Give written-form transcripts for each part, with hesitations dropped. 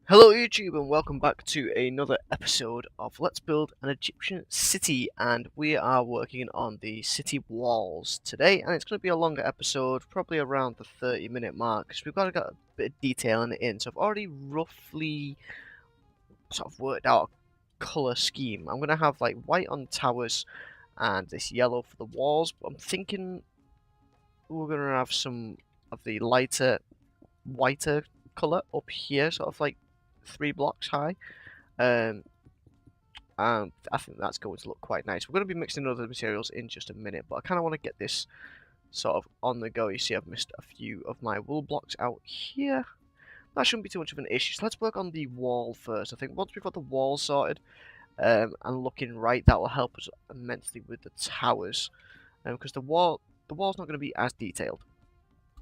Hello YouTube and welcome back to another episode of Let's Build an Egyptian City, and we are working on the city walls today, and it's going to be a longer episode, probably around the 30-minute mark, because we've got to get a bit of detail in it in. So I've already roughly sort of worked out a colour scheme. I'm going to have like white on towers and this yellow for the walls, but I'm thinking we're going to have some of the lighter, whiter colour up here, sort of like 3 blocks high. And I think that's going to look quite nice. We're going to be mixing other materials in just a minute, but I kind of want to get this sort of on the go. You see I've missed a few of my wool blocks out here. That shouldn't be too much of an issue. So let's work on the wall first. I think once we've got the wall sorted and looking right, that will help us immensely with the towers. Because the wall's not going to be as detailed.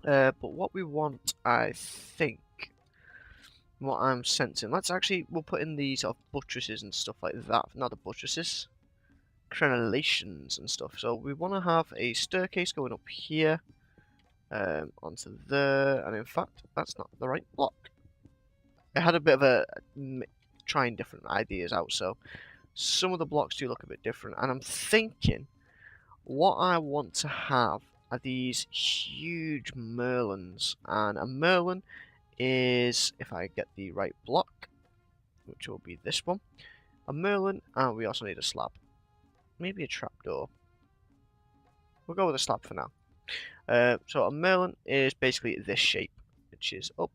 But what we want, I think, what I'm sensing, we'll put in the sort of buttresses and stuff like that. Not the buttresses, crenellations and stuff. So we want to have a staircase going up here, onto there, and in fact, that's not the right block. I had a bit of a trying different ideas out, so some of the blocks do look a bit different, and I'm thinking what I want to have are these huge merlins, and a merlin is, if I get the right block, which will be this one, a merlin, and we also need a slab. Maybe a trapdoor. We'll go with a slab for now. So a merlin is basically this shape, which is up,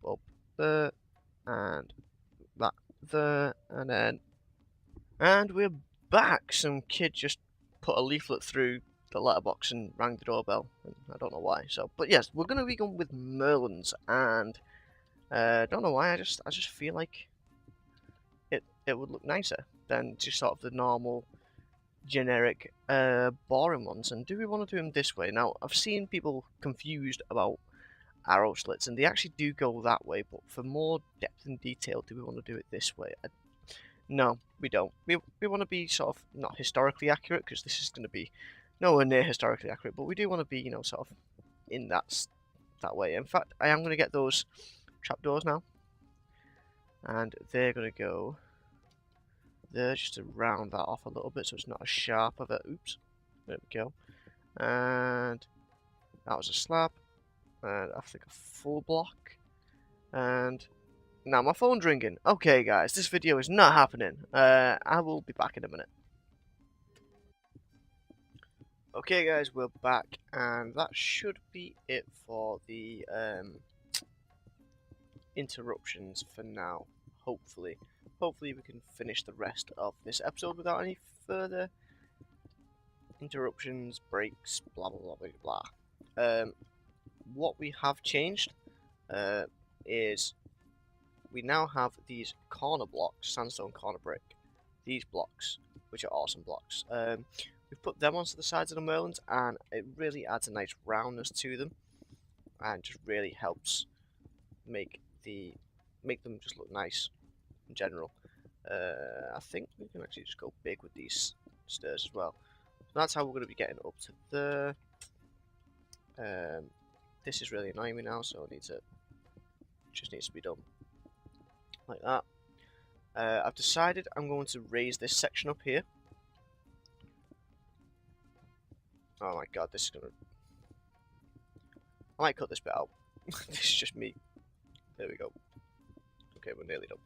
there, and that there, and then, and we're back. Some kid just put a leaflet through the letterbox and rang the doorbell, and I don't know why. So, but yes, we're gonna be going with merlins, and don't know why. I just feel like it would look nicer than just sort of the normal, generic, boring ones. And do we want to do them this way? Now, I've seen people confused about arrow slits, and they actually do go that way. But for more depth and detail, do we want to do it this way? No, we don't. We want to be sort of not historically accurate, because this is going to be nowhere near historically accurate. But we do want to be, sort of in that way. In fact, I am going to get those trapdoors now, and they're going to go there just to round that off a little bit so it's not as sharp of a, oops, there we go, and that was a slab, and I think a full block, and now my phone's ringing. Okay guys, this video is not happening. I will be back in a minute. Okay guys, we're back, and that should be it for the interruptions for now, hopefully. Hopefully we can finish the rest of this episode without any further interruptions, breaks, blah blah blah blah blah. What we have changed is we now have these corner blocks, sandstone corner brick, these blocks, which are awesome blocks. We've put them onto the sides of the merlins, and it really adds a nice roundness to them, and just really helps make them just look nice in general. I think we can actually just go big with these stairs as well. So that's how we're going to be getting up to there. This is really annoying me now, so just needs to be done like that. I've decided I'm going to raise this section up here. Oh my god, this is gonna. I might cut this bit out. This is just me. There we go. Okay, we're nearly done.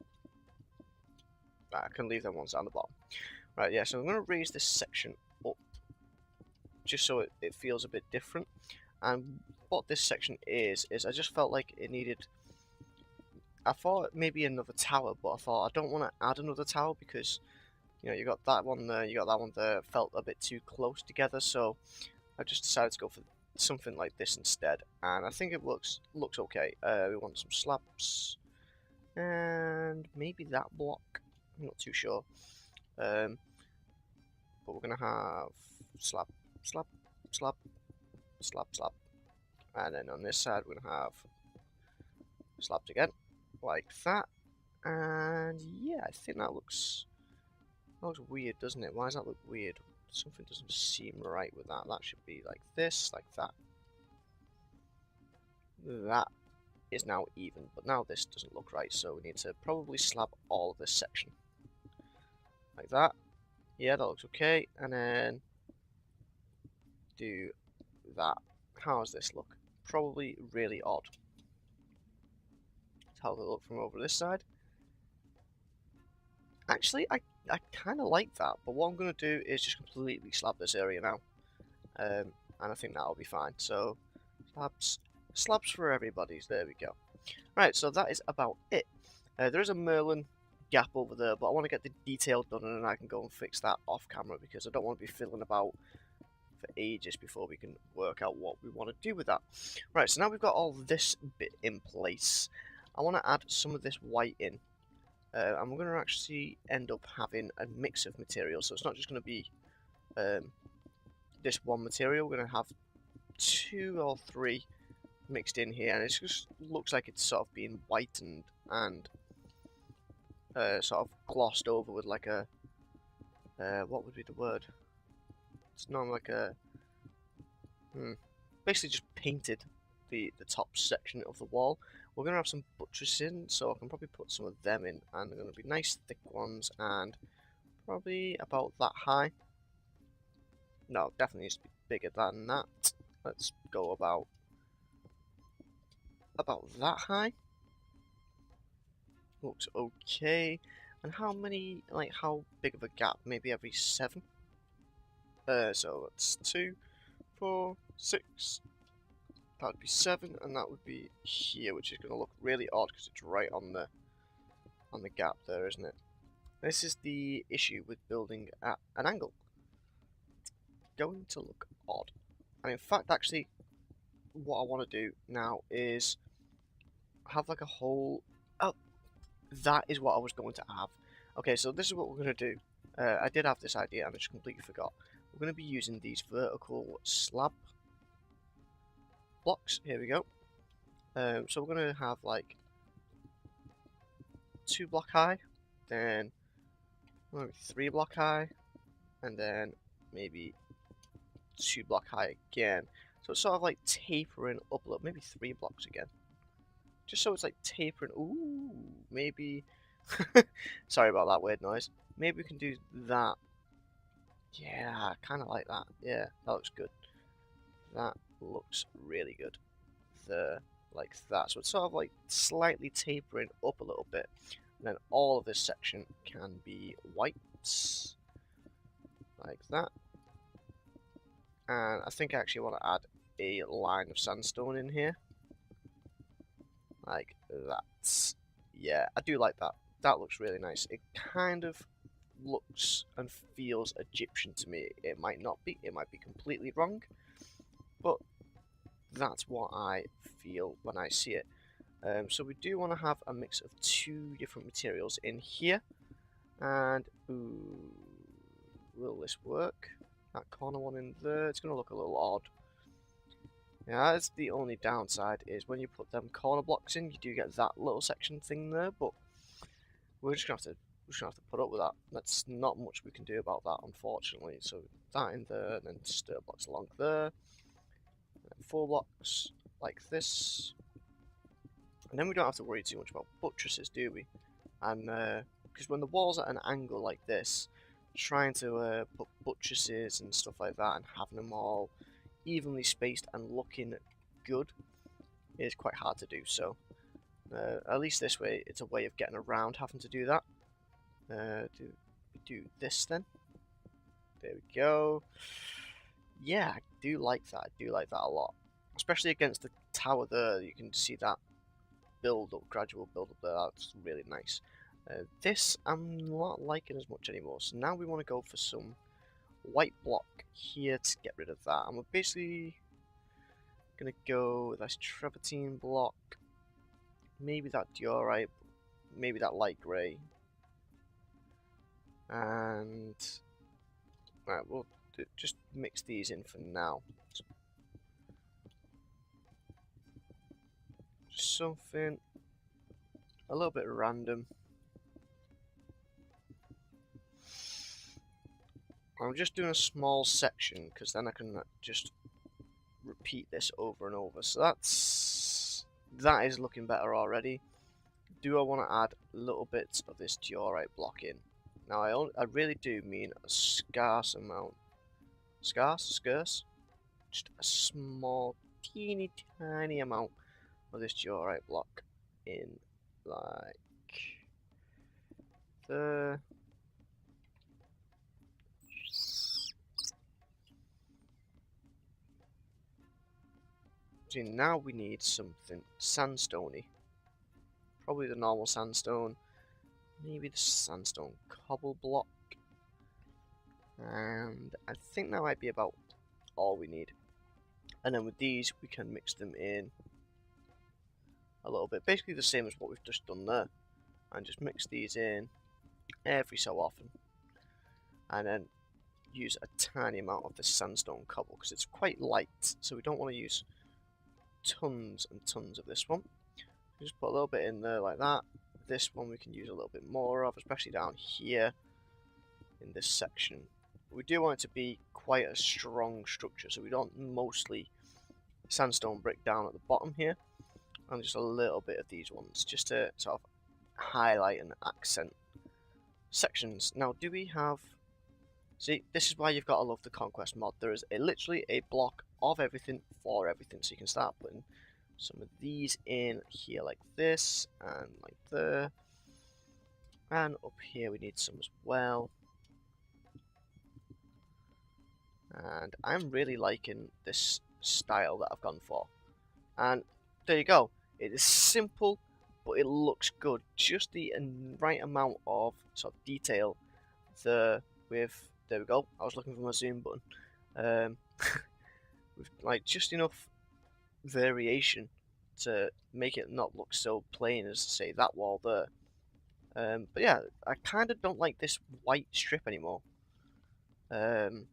Right, I can leave them ones down the bottom. Right, yeah, so I'm going to raise this section up, just so it feels a bit different. And what this section is I just felt like it needed... I thought maybe another tower, but I thought I don't want to add another tower because, you got that one there, you got that one there, felt a bit too close together, so I just decided to go for something like this instead. And I think it looks okay. We want some slabs, and maybe that block. I'm not too sure. But we're gonna have slab, slab, slab, slab, slab, and then on this side we're gonna have slabs again, like that. And yeah, I think that looks weird, doesn't it? Why does that look weird? Something doesn't seem right with that. That should be like this, like that. That is now even, but now this doesn't look right, so we need to probably slab all of this section. Like that. Yeah, that looks okay. And then do that. How does this look? Probably really odd. That's how they look from over this side. Actually, I kind of like that, but what I'm going to do is just completely slab this area now. And I think that'll be fine. So, slabs for everybody. There we go. Right, so that is about it. There is a Merlin gap over there, but I want to get the detail done and then I can go and fix that off camera because I don't want to be fiddling about for ages before we can work out what we want to do with that. Right, so now we've got all this bit in place. I want to add some of this white in. And we're going to actually end up having a mix of materials, so it's not just going to be this one material. We're going to have 2 or 3 mixed in here, and it just looks like it's sort of being whitened and sort of glossed over with like a what would be the word? It's not like a basically just painted the top section of the wall. We're going to have some buttresses in, so I can probably put some of them in, and they're going to be nice thick ones and probably about that high. No, definitely needs to be bigger than that. Let's go about that high. Looks okay. And how many, like how big of a gap? Maybe every 7? So that's 2, 4, 6. That would be 7, and that would be here, which is going to look really odd because it's right on the gap there, isn't it? This is the issue with building at an angle. It's going to look odd. And in fact, actually, what I want to do now is have like a whole... Oh, that is what I was going to have. Okay, so this is what we're going to do. I did have this idea and I just completely forgot. We're going to be using these vertical slab blocks. Here we go. So we're going to have like 2 block high, then maybe 3 block high, and then maybe 2 block high again. So it's sort of like tapering up a little, maybe 3 blocks again. Just so it's like tapering. Ooh, maybe. Sorry about that weird noise. Maybe we can do that. Yeah, I kind of like that. Yeah, that looks good. That looks really good. There, like that. So it's sort of like slightly tapering up a little bit. And then all of this section can be white. Like that. And I think I actually want to add a line of sandstone in here. Like that. Yeah, I do like that. That looks really nice. It kind of looks and feels Egyptian to me. It might not be. It might be completely wrong. But that's what I feel when I see it. So we do want to have a mix of 2 different materials in here. And, ooh, will this work? That corner one in there, it's going to look a little odd. Yeah, that's the only downside, is when you put them corner blocks in, you do get that little section thing there, but we're just going to have to put up with that. That's not much we can do about that, unfortunately. So that in there, and then stir blocks along there. And then 4 blocks like this. And then we don't have to worry too much about buttresses, do we? And because when the wall's at an angle like this, trying to put buttresses and stuff like that and having them all evenly spaced and looking good is quite hard to do. So at least this way, it's a way of getting around having to do that. Do this then. There we go. Yeah, I do like that. I do like that a lot, especially against the tower there. You can see that build up, gradual build up there. That's really nice. This I'm not liking as much anymore. So now we want to go for some white block here to get rid of that. And we're basically gonna go with this travertine block. Maybe that diorite, maybe that light grey. And right, we'll just mix these in for now. Just something a little bit random. I'm just doing a small section because then I can just repeat this over and over. So that's that is looking better already. Do I want to add little bits of this diorite block in? Now I really do mean a scarce amount. Scarce? Just a small, teeny tiny amount of this diorite block in, like the. See, now we need something sandstony. Probably the normal sandstone. Maybe the sandstone cobble block. And I think that might be about all we need. And then with these, we can mix them in a little bit. Basically the same as what we've just done there. And just mix these in every so often. And then use a tiny amount of the sandstone cobble because it's quite light. So we don't want to use tons and tons of this one. Just put a little bit in there like that. This one we can use a little bit more of, especially down here in this section. We do want it to be quite a strong structure, so we don't mostly sandstone brick down at the bottom here, and just a little bit of these ones, just to sort of highlight and accent sections. Now, do we have... See, this is why you've got to love the Conquest mod. There is literally a block of everything for everything, so you can start putting some of these in here like this, and like there. And up here we need some as well. And I'm really liking this style that I've gone for. And there you go. It is simple, but it looks good. Just the right amount of sort of detail there with... There we go. I was looking for my zoom button. With like just enough variation to make it not look so plain as, say, that wall there. But yeah, I kind of don't like this white strip anymore. So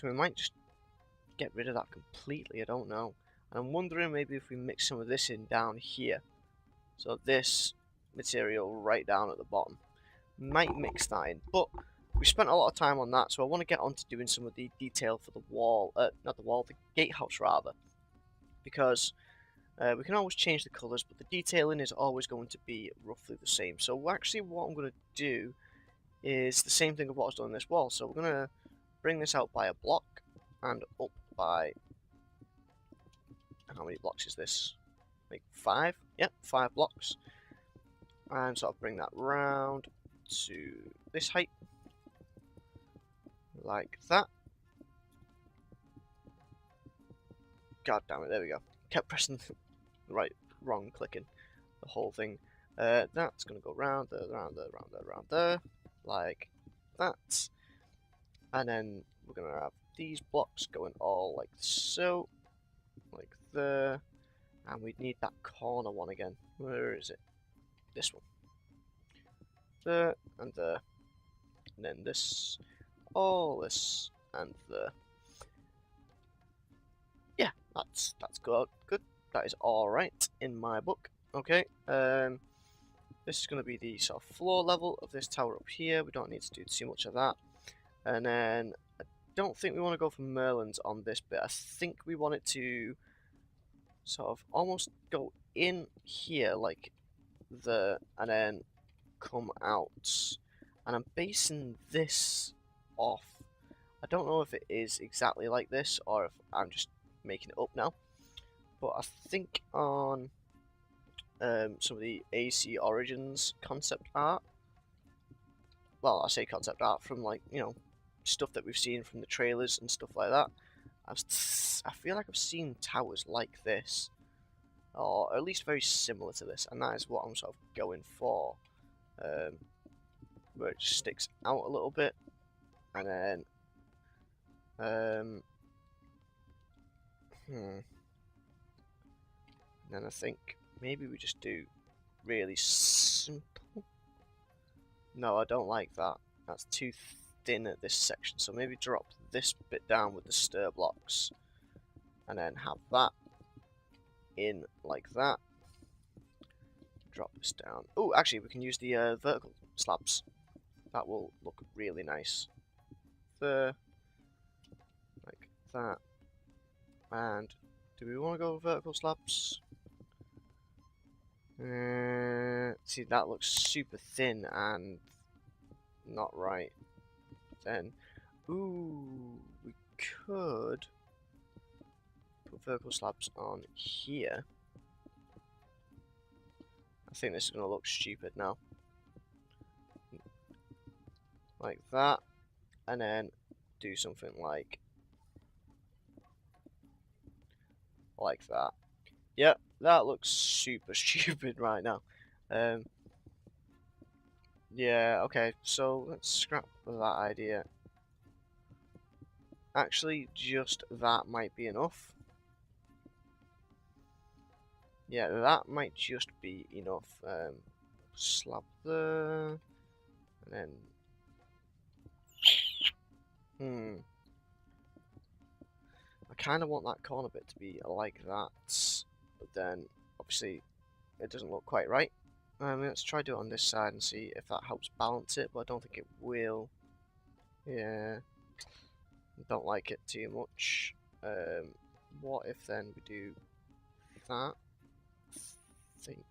we might just get rid of that completely, I don't know. And I'm wondering maybe if we mix some of this in down here. So this material right down at the bottom. Might mix that in, but we spent a lot of time on that, so I want to get on to doing some of the detail for the wall, not the wall, the gatehouse rather. Because we can always change the colours, but the detailing is always going to be roughly the same. So actually what I'm going to do is the same thing of what I was doing on this wall. So we're going to bring this out by a block and up by... How many blocks is this? Like 5? Yep, 5 blocks. And sort of bring that round to this height. Like that. God damn it, there we go. Kept pressing the wrong clicking the whole thing. That's going to go round there, round there, round there, round there. Like that. And then we're going to have these blocks going all like so. Like there. And we need that corner one again. Where is it? This one. There and there. And then this. All this and there. Yeah, that's good. Good. That is alright in my book. Okay. This is going to be the sort of floor level of this tower up here. We don't need to do too much of that. And then I don't think we want to go for Merlins on this bit. I think we want it to sort of almost go in here like the, and then come out. And I'm basing this off. I don't know if it is exactly like this or if I'm just making it up now. But I think on some of the AC Origins concept art, well, I say concept art from, like, you know, stuff that we've seen from the trailers and stuff like that, I feel like I've seen towers like this, or at least very similar to this, and that is what I'm sort of going for, where it just sticks out a little bit, and then, and then I think maybe we just do really simple. No, I don't like that. That's too thin at this section. So maybe drop this bit down with the stir blocks. And then have that in like that. Drop this down. Oh, actually, we can use the vertical slabs. That will look really nice. There. Like that. And do we want to go vertical slabs? See, that looks super thin and not right. Then, ooh, we could put vertical slabs on here. I think this is going to look stupid now. Like that, and then do something like that. Yep, that looks super stupid right now. Yeah, okay, so let's scrap that idea. Actually, just that might be enough. Yeah, that might just be enough. Slab there, and then I kind of want that corner bit to be like that, but then obviously it doesn't look quite right. Let's try do it on this side and see if that helps balance it, but I don't think it will. Yeah, don't like it too much. What if then we do that? Think.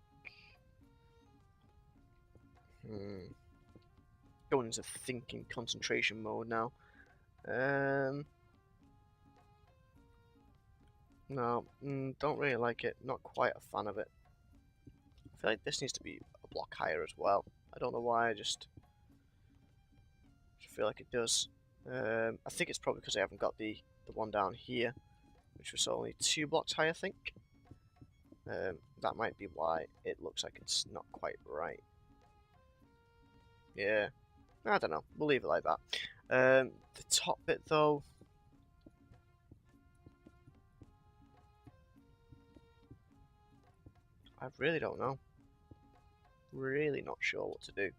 Going into thinking concentration mode now. No, don't really like it. Not quite a fan of it. I feel like this needs to be a block higher as well. I don't know why, I just feel like it does. I think it's probably because I haven't got the one down here, which was only 2 blocks high, I think. That might be why it looks like it's not quite right. Yeah, I don't know. We'll leave it like that. The top bit, though, I really don't know. Really not sure what to do.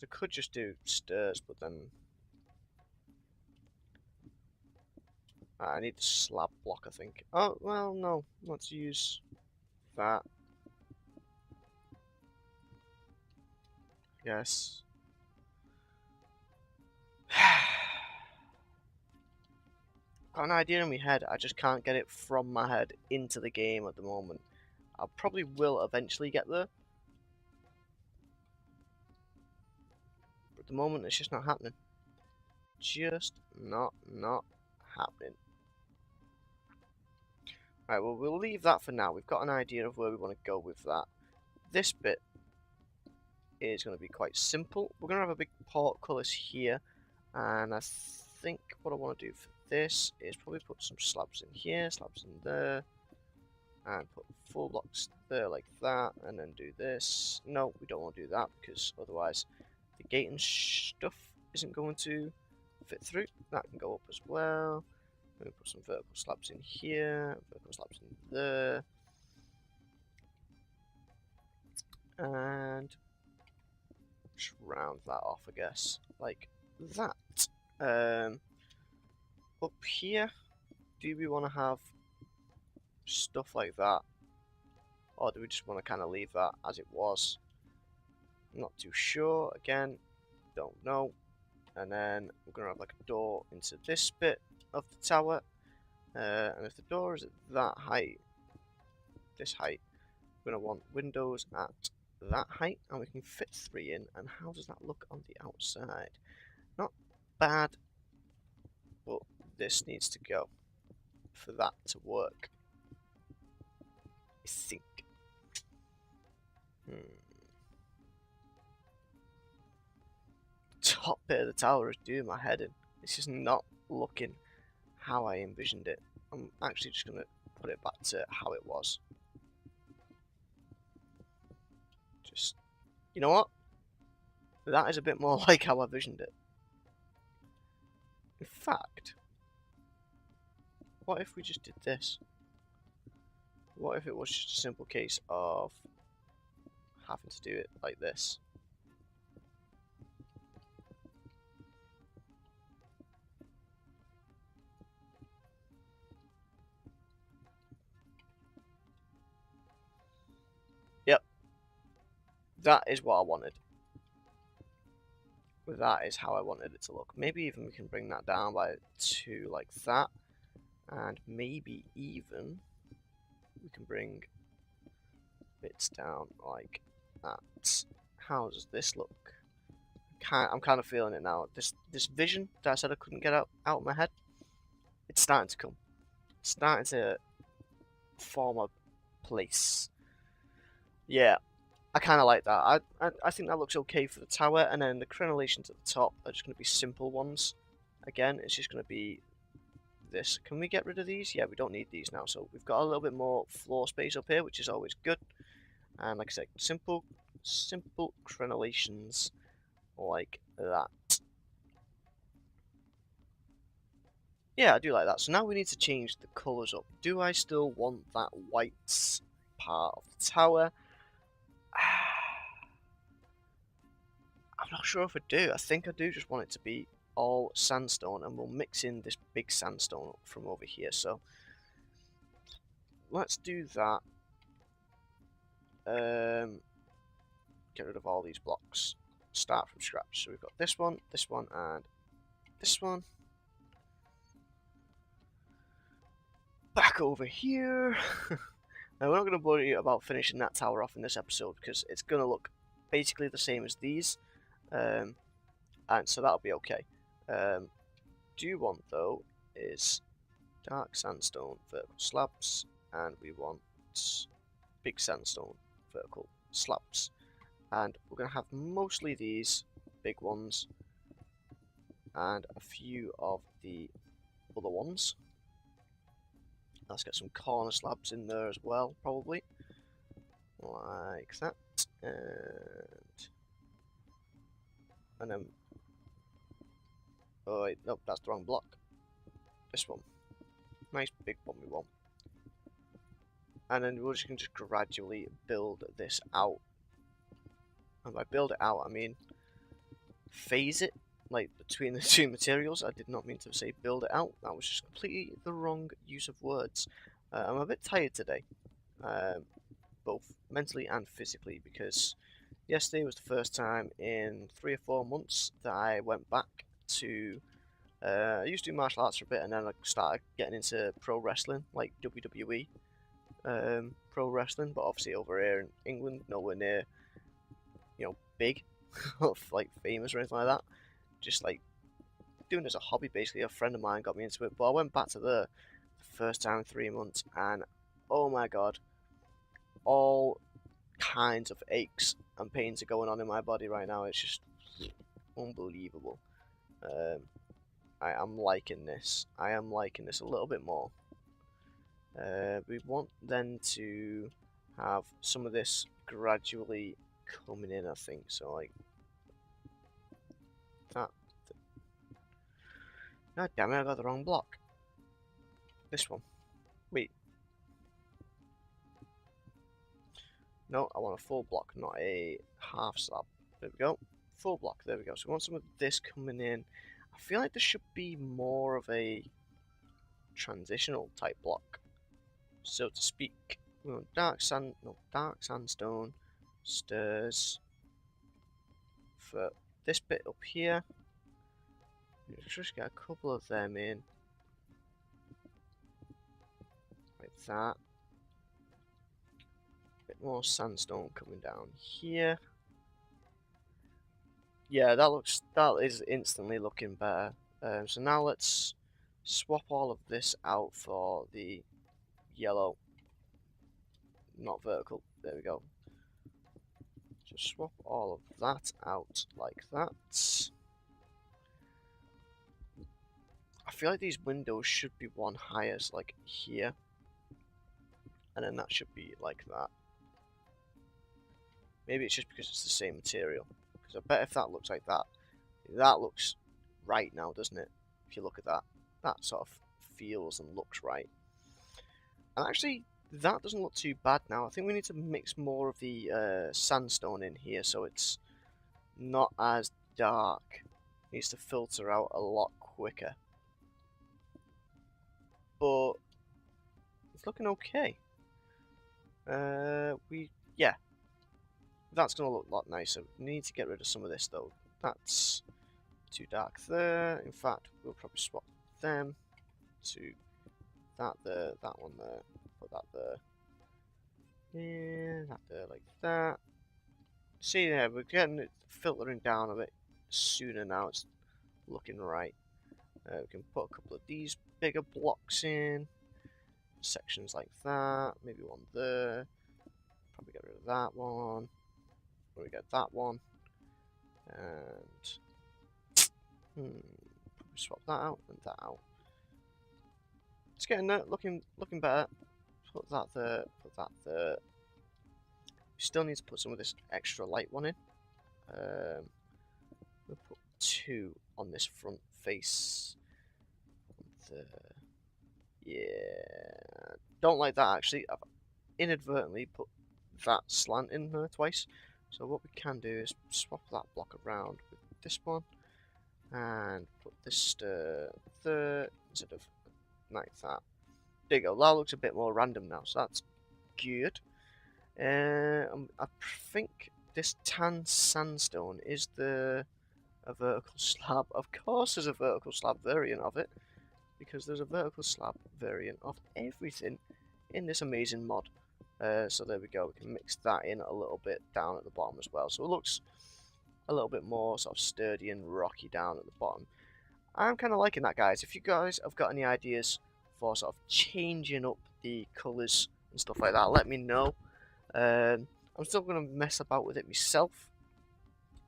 I could just do stairs, but then I need the slab block, I think. Oh, well, no. Let's use that. Yes. Got an idea in my head, I just can't get it from my head into the game at the moment. I probably will eventually get there. But at the moment, it's just not happening. Just not happening. Right, well, we'll leave that for now. We've got an idea of where we want to go with that. This bit is going to be quite simple. We're going to have a big portcullis here. And I think what I want to do for this is probably put some slabs in here, slabs in there. And put 4 blocks there like that, and then do this. No, we don't want to do that because otherwise the gating stuff isn't going to fit through. That can go up as well. Maybe put some vertical slabs in here, vertical slabs in there. And just round that off, I guess, like that. Up here, do we want to have stuff like that? Or do we just want to kind of leave that as it was? Not too sure. Again, don't know. And then we're going to have like a door into this bit of the tower. And if the door is at that height, this height, we're going to want windows at that height. And we can fit 3 in. And how does that look on the outside? Not bad. But this needs to go for that to work, I think. Top bit of the tower is doing my head in. This is not looking how I envisioned it. I'm actually just going to put it back to how it was. Just, you know what? That is a bit more like how I envisioned it. In fact, what if we just did this? What if it was just a simple case of having to do it like this? Yep. That is what I wanted. That is how I wanted it to look. Maybe even we can bring that down by 2 like that. And maybe even we can bring bits down like that. How does this look? I'm kind of feeling it now. This vision that I said I couldn't get out of my head, it's starting to come. It's starting to form a place. Yeah, I kind of like that. I think that looks okay for the tower, and then the crenellations at the top are just going to be simple ones. Again, it's just going to be this. Can we get rid of these? Yeah, we don't need these now, so we've got a little bit more floor space up here, which is always good. And like I said, simple crenellations like that. Yeah, I do like that. So now we need to change the colours up. Do I still want that white part of the tower? I'm not sure if I do. I think I do just want it to be all sandstone, and we'll mix in this big sandstone from over here. So let's do that. Get rid of all these blocks. Start from scratch. So we've got this one, and this one. Back over here. Now, we're not going to worry about finishing that tower off in this episode because it's going to look basically the same as these. And so that'll be okay. Do you want, though, is dark sandstone vertical slabs, and we want big sandstone vertical slabs. And we're going to have mostly these big ones and a few of the other ones. Let's get some corner slabs in there as well, probably. Like that. And then... oh wait, nope, that's the wrong block. This one. Nice big one we want. And then we're just going to gradually build this out. And by build it out, I mean phase it, like between the two materials. I did not mean to say build it out. That was just completely the wrong use of words. I'm a bit tired today, both mentally and physically, because yesterday was the first time in 3 or 4 months that I went back to... I used to do martial arts for a bit, and then I started getting into pro wrestling, like WWE pro wrestling, but obviously over here in England, nowhere near, big, or like famous or anything like that. Just like doing it as a hobby, basically. A friend of mine got me into it, but I went back to the first time in 3 months, and oh my god, all kinds of aches and pains are going on in my body right now. It's just unbelievable. I am liking this. I am liking this a little bit more. We want then to have some of this gradually coming in, I think. So like that. God damn it, I got the wrong block. This one. Wait. No, I want a full block, not a half slab. There we go. Full block, there we go. So we want some of this coming in. I feel like there should be more of a transitional type block, so to speak. We want dark sandstone stairs for this bit up here. Let's just get a couple of them in, like that. Bit more sandstone coming down here. Yeah, that is instantly looking better. So now let's swap all of this out for the yellow, not vertical. There we go. Just swap all of that out like that. I feel like these windows should be one higher, so like here, and then that should be like that. Maybe it's just because it's the same material. Because I bet if that looks like that, that looks right now, doesn't it? If you look at that, that sort of feels and looks right. And actually, that doesn't look too bad now. I think we need to mix more of the sandstone in here so it's not as dark. It needs to filter out a lot quicker. But it's looking okay. Yeah. That's going to look a lot nicer. We need to get rid of some of this though. That's too dark there. In fact, we'll probably swap them to that there, that one there, put that there. Yeah, that there like that. See there, we're getting it filtering down a bit sooner now. It's looking right. We can put a couple of these bigger blocks in. Sections like that. Maybe one there. Probably get rid of that one. We get that one. And probably swap that out and that out. It's getting there, looking better. Put that there, put that there. We still need to put some of this extra light one in. We'll put 2 on this front face. There. Yeah. Don't like that actually. I've inadvertently put that slant in there twice. So what we can do is swap that block around with this one and put this there instead of like that. There you go. That looks a bit more random now, so that's good. I think this tan sandstone is a vertical slab. Of course, there's a vertical slab variant of it, because there's a vertical slab variant of everything in this amazing mod. So there we go. We can mix that in a little bit down at the bottom as well, so it looks a little bit more sort of sturdy and rocky down at the bottom. I'm kind of liking that, guys. If you guys have got any ideas for sort of changing up the colours and stuff like that, let me know. I'm still going to mess about with it myself,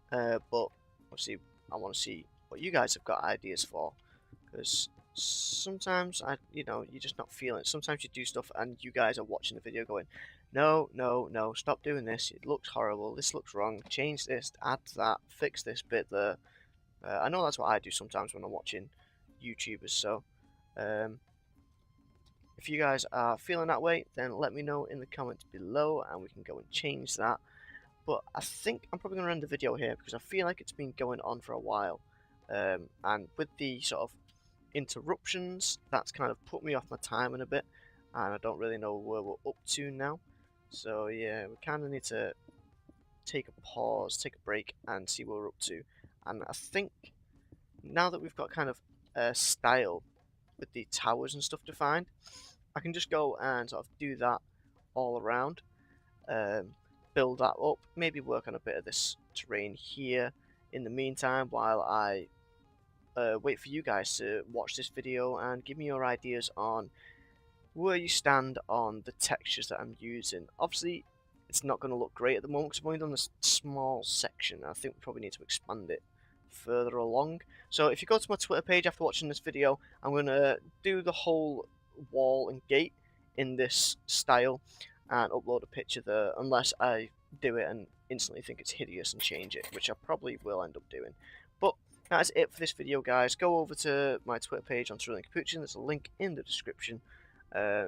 but obviously I want to see what you guys have got ideas for, because sometimes you're just not feeling it. Sometimes you do stuff and you guys are watching the video going, no, no, no, stop doing this. It looks horrible. This looks wrong. Change this, add that, fix this bit there. I know that's what I do sometimes when I'm watching YouTubers, so if you guys are feeling that way, then let me know in the comments below and we can go and change that. But I think I'm probably going to end the video here because I feel like it's been going on for a while. And with the sort of interruptions, that's kind of put me off my timing a bit. And I don't really know where we're up to now. So yeah, we kind of need to take a pause, take a break, and see where we're up to. And I think now that we've got kind of a style with the towers and stuff defined, I can just go and sort of do that all around, build that up, maybe work on a bit of this terrain here in the meantime while I wait for you guys to watch this video and give me your ideas on where you stand on the textures that I'm using. Obviously, it's not going to look great at the moment because I've only done this small section. I think we probably need to expand it further along. So if you go to my Twitter page after watching this video, I'm going to do the whole wall and gate in this style and upload a picture there, unless I do it and instantly think it's hideous and change it, which I probably will end up doing. But that is it for this video, guys. Go over to my Twitter page on Cerulean Capuchin. There's a link in the description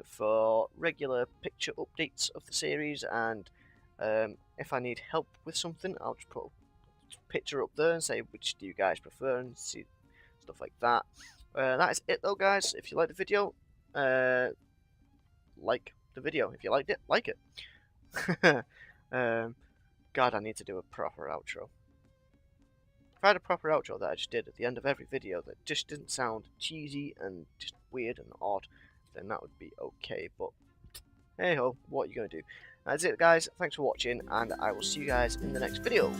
for regular picture updates of the series, and if I need help with something, I'll just put a picture up there and say which do you guys prefer and see stuff like that. That is it though, guys. If you like the video, like the video. If you liked it, like it. God, I need to do a proper outro. If I had a proper outro that I just did at the end of every video that just didn't sound cheesy and just weird and odd, then that would be okay. But hey ho, what are you going to do? That's it, guys. Thanks for watching, and I will see you guys in the next video.